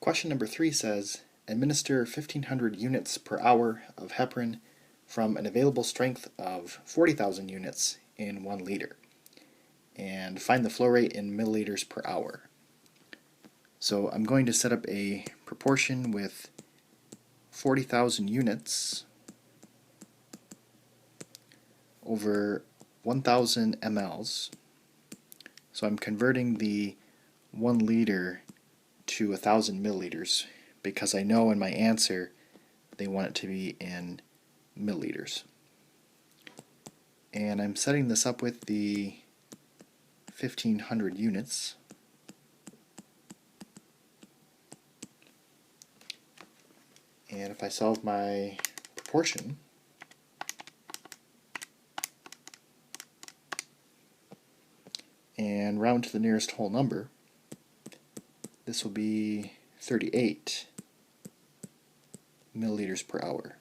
Question number 3 says, administer 1500 units per hour of heparin from an available strength of 40,000 units in 1 liter, and find the flow rate in milliliters per hour. So I'm going to set up a proportion with 40,000 units over 1,000 mLs. So I'm converting the 1 liter to 1,000 milliliters because I know in my answer they want it to be in milliliters. And I'm setting this up with the 1500 units. And if I solve my proportion, and round to the nearest whole number, this will be 38 milliliters per hour.